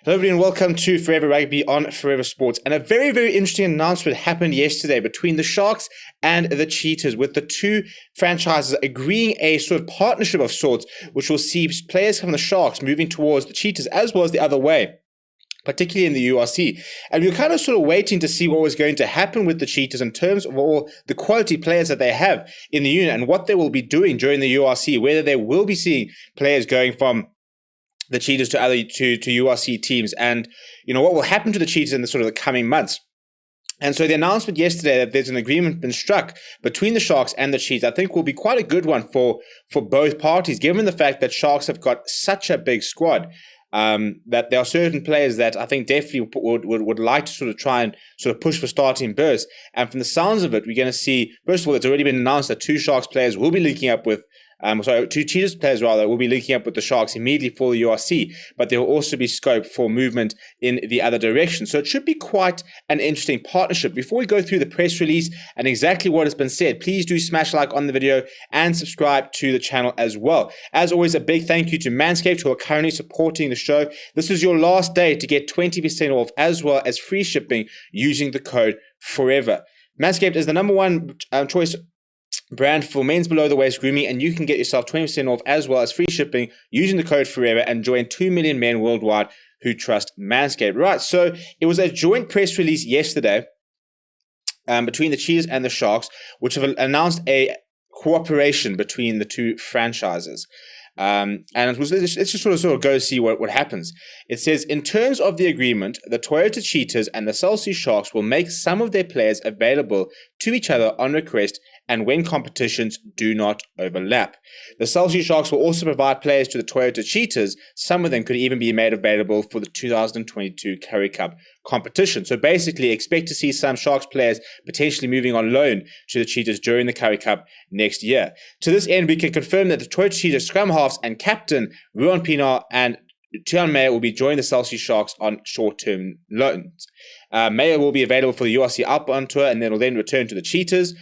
Hello everybody and welcome to Forever Rugby on Forever Sports. And a very, very interesting announcement happened yesterday between the Sharks and the Cheetahs, with the two franchises agreeing a sort of partnership of sorts, which will see players from the Sharks moving towards the Cheetahs as well as the other way, particularly in the URC. And we were kind of sort of waiting to see what was going to happen with the Cheetahs in terms of all the quality players that they have in the unit and what they will be doing during the URC, whether they will be seeing players going from the Cheetahs to other to URC teams, and what will happen to the Cheetahs in the sort of the coming months. And so the announcement yesterday that there's an agreement been struck between the Sharks and the Cheetahs, I think will be quite a good one for both parties, given the fact that Sharks have got such a big squad. That there are certain players that I think definitely would like to sort of try and sort of push for starting berths. And from the sounds of it, we're going to see, first of all, it's already been announced that two Sharks players will be linking up with two Cheetahs players rather will be linking up with the Sharks immediately for the URC, but there will also be scope for movement in the other direction. So it should be quite an interesting partnership. Before we go through the press release and exactly what has been said, please do smash like on the video and subscribe to the channel as well. As always, a big thank you to Manscaped, who are currently supporting the show. This is your last day to get 20% off as well as free shipping using the code FOREVER. Manscaped is the #1 choice brand for men's below the waist grooming, and you can get yourself 20% off as well as free shipping using the code FOREVER and join 2 million men worldwide who trust Manscaped. Right, so it was a joint press release yesterday between the Cheetahs and the Sharks, which have announced a cooperation between the two franchises. And let's just sort of go see what happens. It says, in terms of the agreement, the Toyota Cheetahs and the Celsius Sharks will make some of their players available to each other on request and when competitions do not overlap. The Celsius Sharks will also provide players to the Toyota Cheetahs. Some of them could even be made available for the 2022 Currie Cup competition. So basically, expect to see some Sharks players potentially moving on loan to the Cheetahs during the Currie Cup next year. To this end, we can confirm that the Toyota Cheetahs scrum halves and captain RUAN and Tian Meyer will be joining the Celsius Sharks on short-term loans. Meyer will be available for the URC outbound tour and then will then return to the Cheetahs.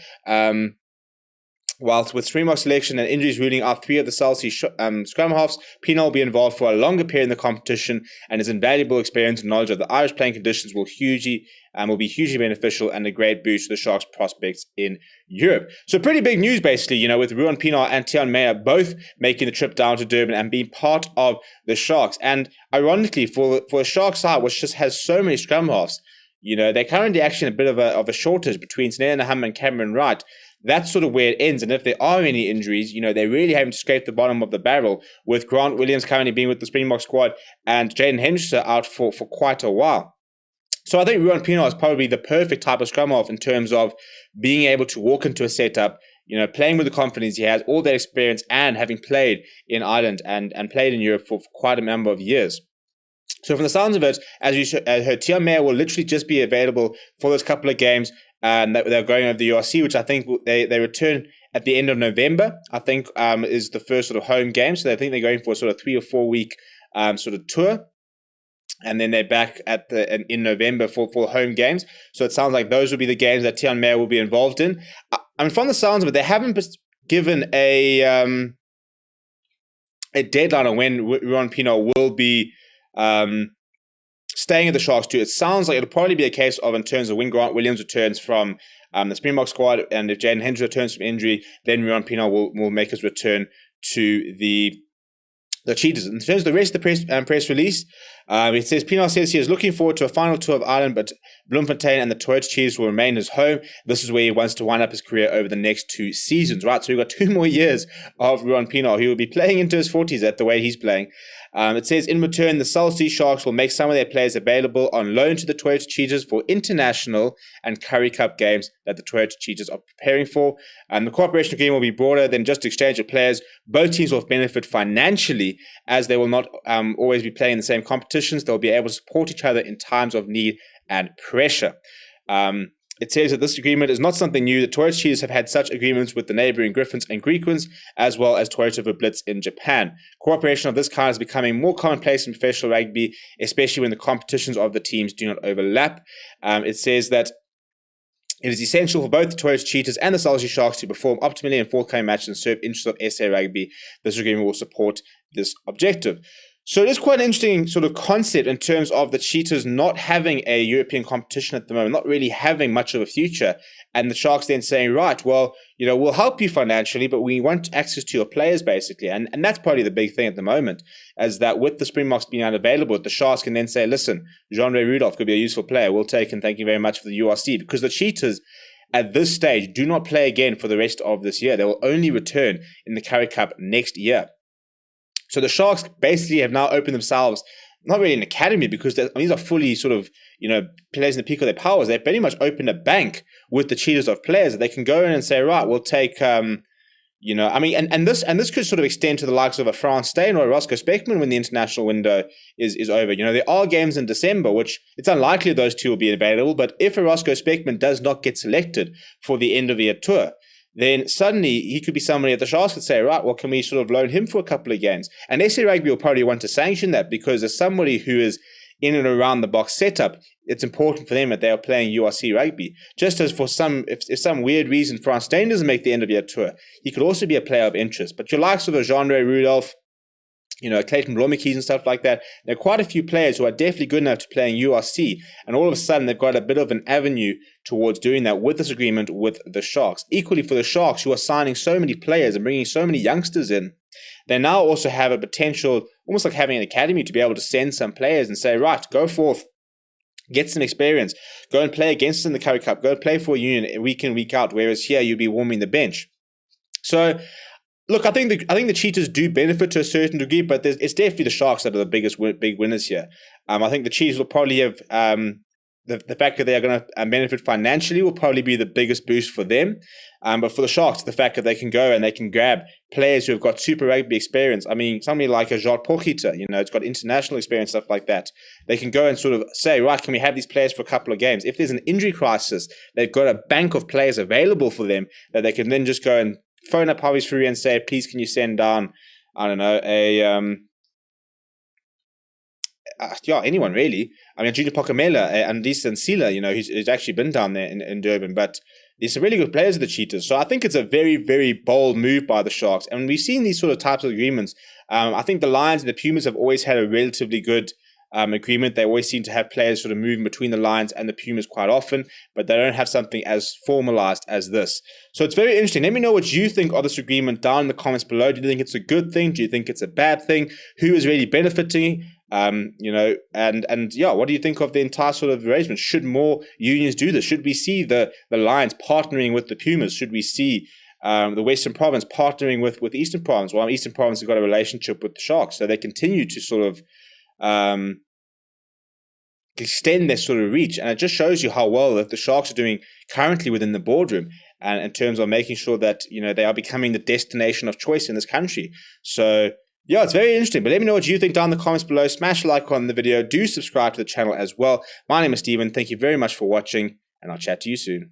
Whilst with Springbok selection and injuries ruling out 3 of the Celsius scrum halves, PIENAAR will be involved for a longer period in the competition, and his invaluable experience and knowledge of the Irish playing conditions will be hugely beneficial and a great boost to the Sharks' prospects in Europe. So pretty big news, basically, with RUAN and Tian Meyer both making the trip down to Durban and being part of the Sharks. And ironically, for a Sharks side, which just has so many scrum halves, they're currently actually in a bit of a shortage between Snare Nahum and Cameron Wright. That's sort of where it ends. And if there are any injuries, they're really having to scrape the bottom of the barrel, with Grant Williams currently being with the Springbok squad and Jaden Henderson out for quite a while. So I think RUAN is probably the perfect type of scrum half in terms of being able to walk into a setup, playing with the confidence he has, all that experience, and having played in Ireland and played in Europe for quite a number of years. So from the sounds of it, as you heard, Tian Meyer will literally just be available for those couple of games that they're going over the URC, which I think they return at the end of November, I think is the first sort of home game. So I think they're going for a sort of 3 or 4 week sort of tour. And then they're back in November for home games. So it sounds like those will be the games that Tian Meyer will be involved in. I mean, from the sounds of it, they haven't given a deadline on when RUAN will be staying at the Sharks too. It sounds like it'll probably be a case of, in terms of when Grant Williams returns from the Springbok squad, and if Jaden Henderson returns from injury, then RUAN will make his return to the Cheetahs. In terms of the rest of the press release, it says PIENAAR says he is looking forward to a final tour of Ireland, but Bloemfontein and the Toyota Cheetahs will remain his home. This is where he wants to wind up his career over the next 2 seasons. Right, so we've got 2 more years of RUAN. He will be playing into his 40s at the way he's playing. It says, in return, the Celsius Sharks will make some of their players available on loan to the Toyota Cheetahs for international and Currie Cup games that the Toyota Cheetahs are preparing for. The cooperation agreement will be broader than just exchange of players. Both teams will benefit financially, as they will not always be playing in the same competitions. They'll be able to support each other in times of need and pressure. It says that this agreement is not something new. The Toyota Cheetahs have had such agreements with the neighboring Griffins and Grequins, as well as Toyota Verblitz in Japan. Cooperation of this kind is becoming more commonplace in professional rugby, especially when the competitions of the teams do not overlap. It says that it is essential for both the Toyota Cheetahs and the Celsius Sharks to perform optimally in forthcoming matches and serve interests of SA Rugby. This agreement will support this objective. So it is quite an interesting sort of concept in terms of the Cheetahs not having a European competition at the moment, not really having much of a future. And the Sharks then saying, right, well, we'll help you financially, but we want access to your players, basically. And that's probably the big thing at the moment, is that with the Springboks being unavailable, the Sharks can then say, listen, Jean-Ray Rudolph could be a useful player. We'll take him. Thank you very much for the URC. Because the Cheetahs, at this stage, do not play again for the rest of this year. They will only return in the Currie Cup next year. So the Sharks basically have now opened themselves, not really an academy, because these are fully sort of, players in the peak of their powers. They've pretty much opened a bank with the Cheetahs of players that they can go in and say, right, we'll take, and this could sort of extend to the likes of a Frans Steyn or a Roscoe Speckman when the international window is over. There are games in December, which it's unlikely those two will be available. But if a Roscoe Speckman does not get selected for the end of year tour, then suddenly he could be somebody at the Sharks could say, right, well, can we sort of loan him for a couple of games? And SA Rugby will probably want to sanction that, because as somebody who is in and around the box setup, it's important for them that they are playing URC rugby. Just as for if some weird reason Frans Steyn doesn't make the end of year tour, he could also be a player of interest. But your likes of a Jean-Ray Rudolph, Clayton Blommetjies and stuff like that, there are quite a few players who are definitely good enough to play in URC, and all of a sudden they've got a bit of an avenue towards doing that with this agreement with the Sharks. Equally for the Sharks, who are signing so many players and bringing so many youngsters in, they now also have a potential, almost like having an academy, to be able to send some players and say, right, go forth, get some experience, go and play against us in the Currie Cup, go play for a union week in, week out, whereas here you'll be warming the bench. So look, I think the Cheetahs do benefit to a certain degree, but it's definitely the Sharks that are the big winners here. I think the Cheetahs will probably have the fact that they are going to benefit financially will probably be the biggest boost for them. But for the Sharks, the fact that they can go and they can grab players who have got Super Rugby experience. I mean, somebody like a Jacques Pochita, it's got international experience, stuff like that. They can go and sort of say, right, can we have these players for a couple of games? If there's an injury crisis, they've got a bank of players available for them that they can then just go and phone up Harvey's Fury and say, please, can you send down, I don't know, anyone really. I mean, Junior Pokamela and Decent Sila, who's actually been down there in Durban, but there's some really good players of the Cheetahs. So I think it's a very, very bold move by the Sharks. And we've seen these sort of types of agreements. I think the Lions and the Pumas have always had a relatively good agreement. They always seem to have players sort of moving between the Lions and the Pumas quite often, but they don't have something as formalized as this. So it's very interesting. Let me know what you think of this agreement down in the comments below. Do you think it's a good thing? Do you think it's a bad thing? Who is really benefiting? And what do you think of the entire sort of arrangement? Should more unions do this? Should we see the Lions partnering with the Pumas? Should we see the Western Province partnering with the Eastern Province? Well, Eastern Province has got a relationship with the Sharks, so they continue to sort of extend their sort of reach. And it just shows you how well that the Sharks are doing currently within the boardroom, and in terms of making sure that they are becoming the destination of choice in this country. So yeah, it's very interesting. But let me know what you think down in the comments below. Smash a like on the video. Do subscribe to the channel as well. My name is Steven. Thank you very much for watching, and I'll chat to you soon.